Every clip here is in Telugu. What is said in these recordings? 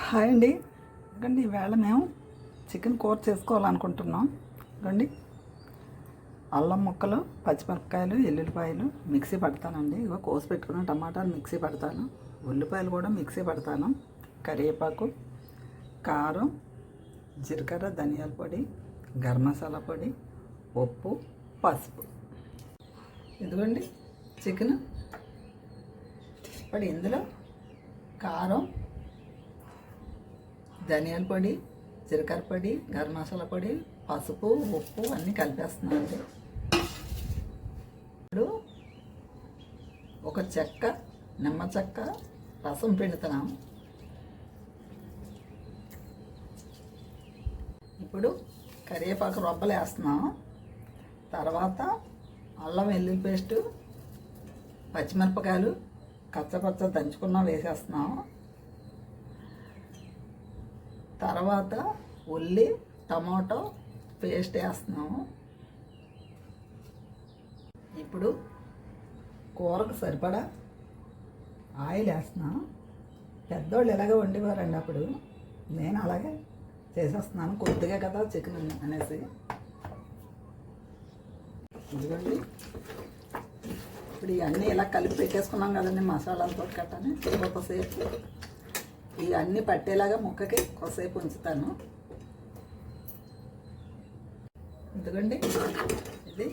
హాయ్ అండి. ఎందుకండి ఈవేళ మేము చికెన్ కూర చేసుకోవాలనుకుంటున్నాం. ఇదిగోండి అల్లం ముక్కలు, పచ్చిమిరపకాయలు, ఎల్లుల్లిపాయలు మిక్సీ పడతానండి. ఇగో కోసి పెట్టుకున్న టమాటాలు మిక్సీ పడతాను, ఉల్లిపాయలు కూడా మిక్సీ పడతాను, కరివేపాకు, కారం, జీలకర్ర, ధనియాల పొడి, గరం మసాలా పొడి, ఉప్పు, పసుపు. ఇదిగోండి చికెన్. ఇప్పుడు ఇందులో కారం, ధనియాల పొడి, జీలకర్ర పొడి, గరం మసాలా పొడి, పసుపు, ఉప్పు అన్నీ కలిపేస్తున్నాను. ఇప్పుడు ఒక చెక్క నిమ్మ చెక్క రసం పిండుతున్నాము. ఇప్పుడు కరివేపాకు రొబ్బలు వేస్తున్నాము. తర్వాత అల్లం వెల్లుల్లి పేస్టు, పచ్చిమిరపకాయలు కచ్చపచ్చ దంచుకున్నా వేసేస్తున్నాము. తర్వాత ఉల్లి టమాటో పేస్ట్ వేస్తున్నాము. ఇప్పుడు కూరకు సరిపడా ఆయిల్ వేస్తున్నాను. పెద్దోళ్ళు ఎలాగ వండేవారండి అప్పుడు, నేను అలాగే చేసేస్తున్నాను, కొద్దిగా కదా చికెన్ అనేసి. ఇదిగోండి ఇప్పుడు ఇవన్నీ ఇలా కలిపి పెట్టేసుకున్నాం కదండి మసాలాలతో కట్టని. ఒకసేపు ఇవన్నీ పట్టేలాగా ముక్కకి కొద్దిసేపు ఉంచుతాను. ఎందుకండి ఇది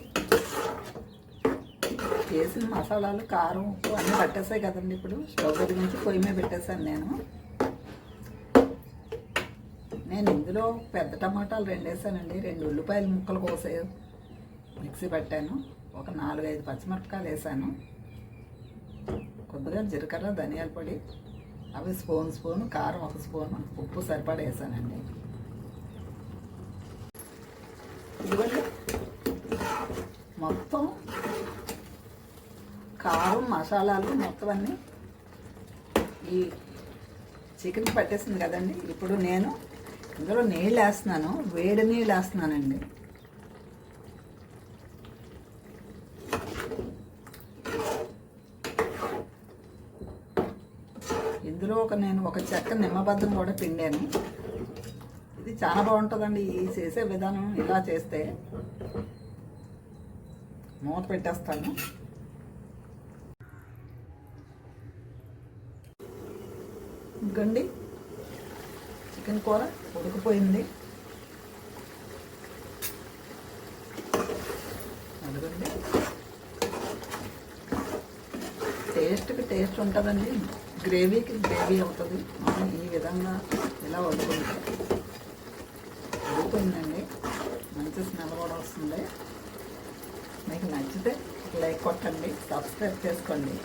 వేసిన మసాలాలు, కారం, ఉప్పు అన్నీ పట్టేసాయి కదండి. ఇప్పుడు స్టవ్ గురించి పొయ్యి మీద పెట్టేశాను నేను ఇందులో పెద్ద టమాటాలు 2 వేసానండి. 2 ఉల్లిపాయల ముక్కలు కోసే మిక్సీ పట్టాను. ఒక 4-5 పచ్చిమిరపకాయలు వేసాను. కొద్దిగా జీలకర్ర, ధనియాల పొడి, అవి స్పూను, కారం 1 స్పూను, ఉప్పు సరిపడా వేసానండి. ఇదిగోండి మొత్తం కారం, మసాలాలు మొత్తం అన్నీ ఈ చికెన్ పట్టేసింది కదండి. ఇప్పుడు నేను ఇందులో నీళ్ళు వేస్తున్నాను, వేడి నీళ్ళు వేస్తున్నానండి. ఇందులో నేను ఒక చెక్క నిమ్మబద్దం కూడా పిండాను. ఇది చాలా బాగుంటుందండి ఈ చేసే విధానం. ఇలా చేస్తే మూత పెట్టేస్తాను. ఇంకండి చికెన్ కూర ఉడికిపోయింది. అదిగండి టేస్ట్కి టేస్ట్ ఉంటుందండి, గ్రేవీకి గ్రేవీ అవుతుంది. మనం ఈ విధంగా ఇలా వండుకుంటే ఉడికిపోయిందండి. మంచి స్మెల్ కూడా వస్తుంది. మీకు నచ్చితే లైక్ కొట్టండి, సబ్స్క్రైబ్ చేసుకోండి.